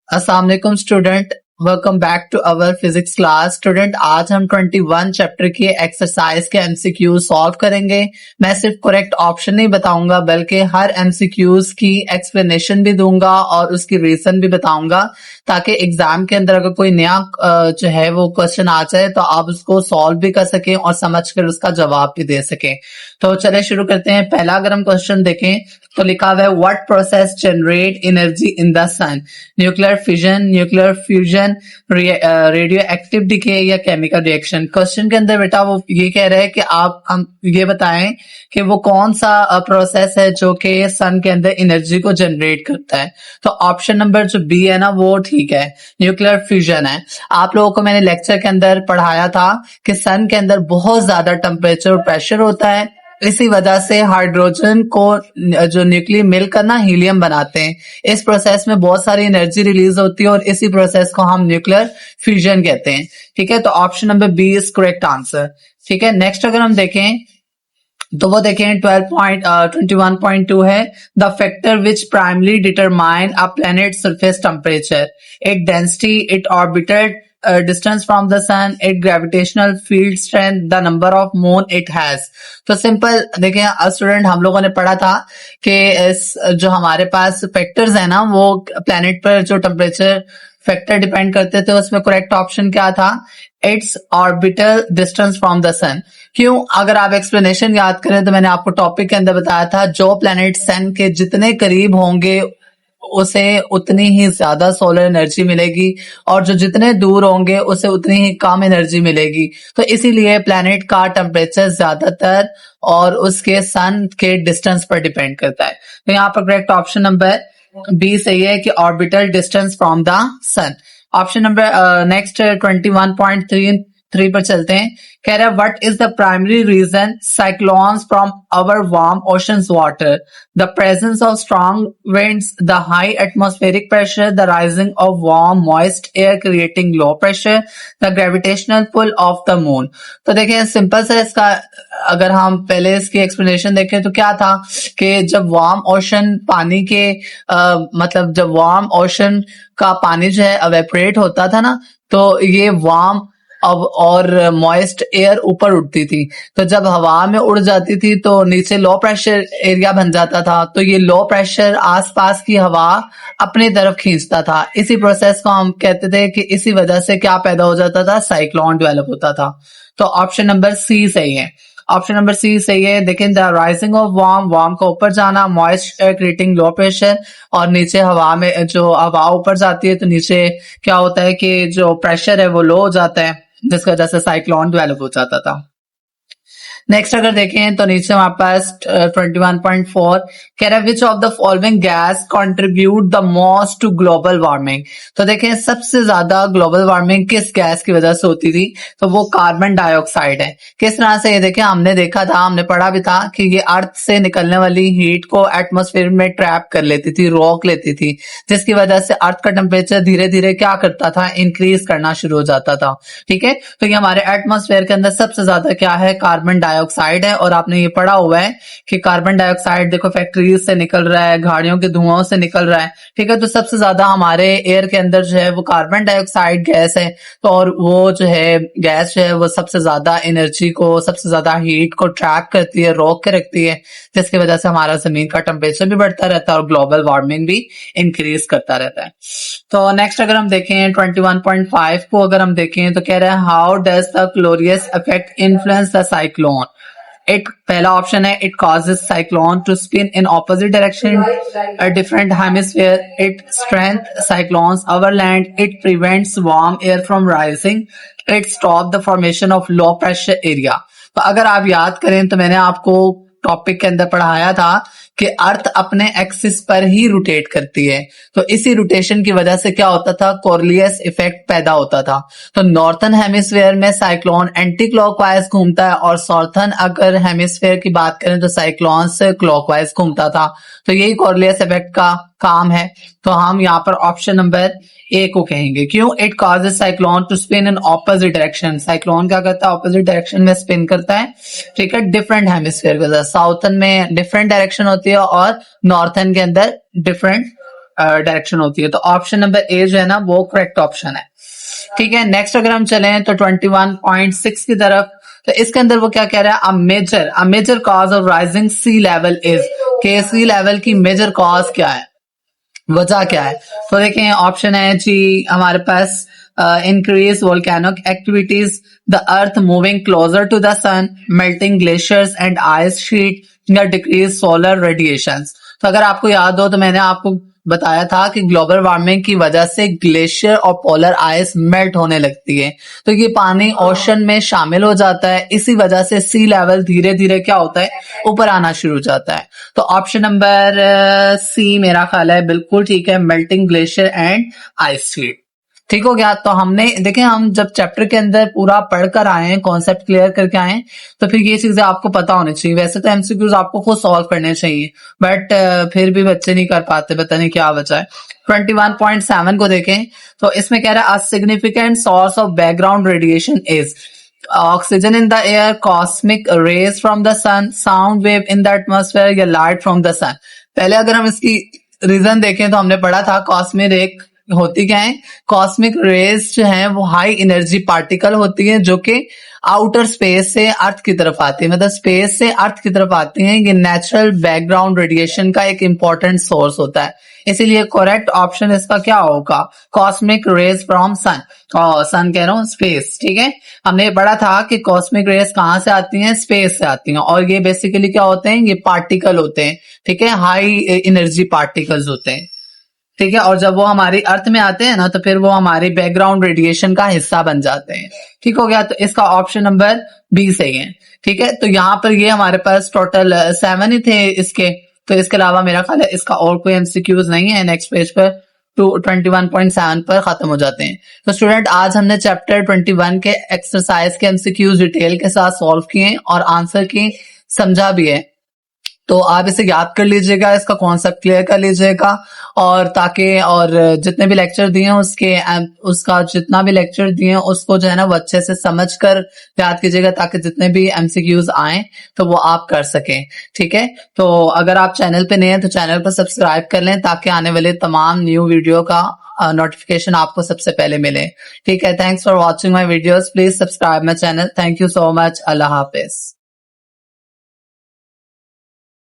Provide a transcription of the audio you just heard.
अस्सलाम वालेकुम student, welcome back to our physics class. Student, आज हम 21 चैप्टर की एक्सरसाइज के एमसीक्यू सॉल्व करेंगे। मैं सिर्फ करेक्ट ऑप्शन नहीं बताऊंगा बल्कि हर एमसीक्यूज की एक्सप्लेनेशन भी दूंगा और उसकी रीजन भी बताऊंगा, ताकि एग्जाम के अंदर अगर कोई नया जो है वो क्वेश्चन आ जाए तो आप उसको सॉल्व भी कर सकें और समझ कर उसका जवाब भी दे सकें। तो चले शुरू करते हैं। पहला अगर हम क्वेश्चन देखें तो लिखा हुआ है what process generate energy in the sun? Nuclear fission, nuclear fusion, radioactive decay या केमिकल रिएक्शन। क्वेश्चन के अंदर बेटा वो ये कह रहे हैं कि आप हम ये बताएं कि वो कौन सा प्रोसेस है जो कि सन के अंदर एनर्जी को जनरेट करता है। तो ऑप्शन नंबर जो बी है ना वो ठीक है, न्यूक्लियर फ्यूजन है। आप लोगों को मैंने लेक्चर के अंदर पढ़ाया था कि सन के अंदर बहुत ज्यादा टेम्परेचर और प्रेशर होता है, इसी वजह से हाइड्रोजन को जो न्यूक्लियर मिलकर ना हीलियम बनाते हैं। इस प्रोसेस में बहुत सारी एनर्जी रिलीज होती है और इसी प्रोसेस को हम न्यूक्लियर फ्यूजन कहते हैं। ठीक है, तो option number B is correct answer. ठीक है, नेक्स्ट अगर हम देखें तो वो देखें 21.2 है the factor which primary determine a planet surface temperature, it density, it orbital distance from the sun, it gravitational field strength, the number of moon it has. तो सिंपल देखें स्टूडेंट, हम लोगों ने पढ़ा था कि इस जो हमारे पास फैक्टर्स है ना वो प्लैनेट पर जो टेम्परेचर फैक्टर डिपेंड करते थे, उसमें करेक्ट ऑप्शन क्या था? It's orbital distance from the sun. क्यों? अगर आप एक्सप्लेनेशन याद करें तो मैंने आपको टॉपिक के अंदर बताया था जो प्लैनेट सन के जितने करीब होंगे उसे उतनी ही ज्यादा सोलर एनर्जी मिलेगी और जो जितने दूर होंगे उसे उतनी ही कम एनर्जी मिलेगी। तो इसीलिए प्लैनेट का टेम्परेचर ज्यादातर और उसके सन के डिस्टेंस पर डिपेंड करता है। तो यहाँ पर करेक्ट ऑप्शन नंबर बी सही है कि orbital distance from the sun. Option number next 21.3 पर चलते हैं। कह रहा है what is the primary reason cyclones from our warm oceans water? The presence of strong winds, the high atmospheric pressure, the rising of warm moist air creating low pressure, the gravitational pull of the moon. तो देखिए simple से इसका अगर हम पहले इसकी explanation देखें तो क्या था कि जब वार्म ओशन पानी के मतलब जब वार्म ओशन का पानी जो है अवेपोरेट होता था ना, तो ये वार्म अब और मॉइस्ट एयर ऊपर उठती थी। तो जब हवा में उड़ जाती थी तो नीचे लो प्रेशर एरिया बन जाता था, तो ये लो प्रेशर आसपास की हवा अपनी तरफ खींचता था। इसी प्रोसेस को हम कहते थे कि इसी वजह से क्या पैदा हो जाता था? साइक्लोन डेवलप होता था। तो ऑप्शन नंबर सी सही है। ऑप्शन नंबर सी सही है। देखें द राइजिंग ऑफ वार्म का ऊपर जाना, moist air creating low pressure, और नीचे हवा में जो हवा ऊपर जाती है तो नीचे क्या होता है कि जो प्रेशर है वो लो हो जाता है, जिसकी वजह से साइक्लोन डेवलप हो जाता था। नेक्स्ट अगर देखें तो नीचे हमारे पास 21.4 कह रहा है which of the following gas contribute the most to global warming? तो देखें सबसे ज्यादा ग्लोबल वार्मिंग किस गैस की वजह से होती थी? तो वो कार्बन डाइऑक्साइड है। किस तरह से? ये देखें हमने देखा था, हमने पढ़ा भी था कि ये अर्थ से निकलने वाली हीट को एटमॉस्फेयर में ट्रैप कर लेती थी, रोक लेती थी, जिसकी वजह से अर्थ का टेम्परेचर धीरे धीरे क्या करता था? इंक्रीज करना शुरू हो जाता था। ठीक है, तो ये हमारे एटमॉस्फेयर के अंदर सबसे ज्यादा क्या है? कार्बन डाइऑक्साइड है। और आपने ये पढ़ा हुआ है कि कार्बन डाइऑक्साइड देखो फैक्ट्रीज से निकल रहा है, गाड़ियों के धुआं से निकल रहा है। ठीक है, तो सबसे ज्यादा हमारे एयर के अंदर जो है वो कार्बन डाइऑक्साइड गैस है। तो और वो जो है गैस जो है वो सबसे ज्यादा एनर्जी को, सबसे ज्यादा हीट को ट्रैप करती है, रोक के रखती है, जिसकी वजह से हमारा जमीन का टेम्परेचर भी बढ़ता रहता है और ग्लोबल वार्मिंग भी इंक्रीज करता रहता है। तो नेक्स्ट अगर हम देखें 21.5 को अगर हम देखें तो कह रहा है how does the Coriolis effect influence the cyclone? It पहला ऑप्शन है it causes cyclone to spin in opposite direction a different hemisphere, it strength cyclones over land, it prevents warm air from rising, it stop the formation of low pressure area. तो अगर आप याद करें तो मैंने आपको topic के अंदर पढ़ाया था कि अर्थ अपने एक्सिस पर ही रोटेट करती है, तो इसी रोटेशन की वजह से क्या होता था? कोरियलिस इफेक्ट पैदा होता था। तो नॉर्थन हेमिस्फीयर में साइक्लोन एंटी क्लॉकवाइज घूमता है और साउथर्न अगर हेमिस्फीयर की बात करें तो साइक्लोन से क्लॉकवाइज घूमता था। तो यही कोरियलिस इफेक्ट का काम है। तो हम यहाँ पर ऑप्शन नंबर ए को कहेंगे। क्यों? It causes cyclone to spin in opposite direction. Cyclone क्या करता है? ऑपोजिट डायरेक्शन में स्पिन करता है। ठीक है, डिफरेंट हेमिस्फीयर के साथ। साउथर्न में डिफरेंट डायरेक्शन होती है और नॉर्थर्न के अंदर डिफरेंट डायरेक्शन होती है। तो ऑप्शन नंबर ए जो है ना वो करेक्ट ऑप्शन है। ठीक है, नेक्स्ट अगर हम चलें तो 21.6 की तरफ, तो इसके अंदर वो क्या कह रहा है, a major cause of rising sea level is, के सी लेवल की मेजर कॉज क्या है, वजह क्या है। तो देखें ऑप्शन है जी हमारे पास increase volcanic activities, the earth moving closer to the sun, melting glaciers and ice sheet, या decrease solar radiations। तो अगर आपको याद हो तो मैंने आपको बताया था कि ग्लोबल वार्मिंग की वजह से ग्लेशियर और पोलर आइस मेल्ट होने लगती है, तो ये पानी ओशन में शामिल हो जाता है, इसी वजह से सी लेवल धीरे धीरे क्या होता है, ऊपर आना शुरू हो जाता है। तो ऑप्शन नंबर सी मेरा ख्याल है बिल्कुल ठीक है, melting glacier and ice sheet. ठीक हो गया। तो हमने देखें, हम जब चैप्टर के अंदर पूरा पढ़कर आए हैं, कॉन्सेप्ट क्लियर करके आए हैं, तो फिर ये चीजें आपको पता होनी चाहिए। वैसे तो एमसीक्यूज आपको खुद सॉल्व करने चाहिए, बट फिर भी बच्चे नहीं कर पाते, पता नहीं क्या वजह है। 21.7 को देखें तो इसमें कह रहा है, a significant source of background radiation is oxygen in the air, cosmic rays from the sun, sound wave in the atmosphere, या लाइट फ्रॉम द सन। पहले अगर हम इसकी रीजन देखें तो हमने पढ़ा था कॉस्मिक रे होती क्या है, कॉस्मिक रेज जो है वो हाई एनर्जी पार्टिकल होती है जो कि आउटर स्पेस से अर्थ की तरफ आती है, मतलब स्पेस से अर्थ की तरफ आती है। ये नेचुरल बैकग्राउंड रेडिएशन का एक इंपॉर्टेंट सोर्स होता है, इसीलिए करेक्ट ऑप्शन इसका क्या होगा, कॉस्मिक रेज फ्रॉम सन। और सन कह रहा हूँ, स्पेस। ठीक है, हमने पढ़ा था कि कॉस्मिक रेज कहाँ से आती हैं, स्पेस से आती हैं, और ये बेसिकली क्या होते हैं, ये पार्टिकल होते हैं। ठीक है, हाई एनर्जी पार्टिकल्स होते हैं। ठीक है, और जब वो हमारी अर्थ में आते हैं ना तो फिर वो हमारी बैकग्राउंड रेडिएशन का हिस्सा बन जाते हैं। ठीक हो गया, तो इसका ऑप्शन नंबर बी सही है। ठीक है, तो यहाँ पर ये हमारे पास टोटल 7 ही थे इसके, तो इसके अलावा मेरा ख्याल है इसका और कोई एमसीक्यूज नहीं है। नेक्स्ट पेज पर 21.7 पर खत्म हो जाते हैं। तो स्टूडेंट आज हमने चैप्टर 21 के एक्सरसाइज के एमसीक्यूज डिटेल के साथ सॉल्व किए और आंसर की समझा भी है। तो आप इसे याद कर लीजिएगा, इसका कॉन्सेप्ट क्लियर कर लीजिएगा, और ताकि और जितने भी लेक्चर दिए हैं उसका जितना भी लेक्चर दिए हैं उसको जो है ना वो अच्छे से समझ कर याद कीजिएगा, ताकि जितने भी एमसीक्यूज आए तो वो आप कर सकें। ठीक है, तो अगर आप चैनल पे नए हैं तो चैनल पर सब्सक्राइब कर लें ताकि आने वाले तमाम न्यू वीडियो का नोटिफिकेशन आपको सबसे पहले मिले। ठीक है, thanks for watching my videos, please subscribe my channel. Thank you so much, Allah Hafiz.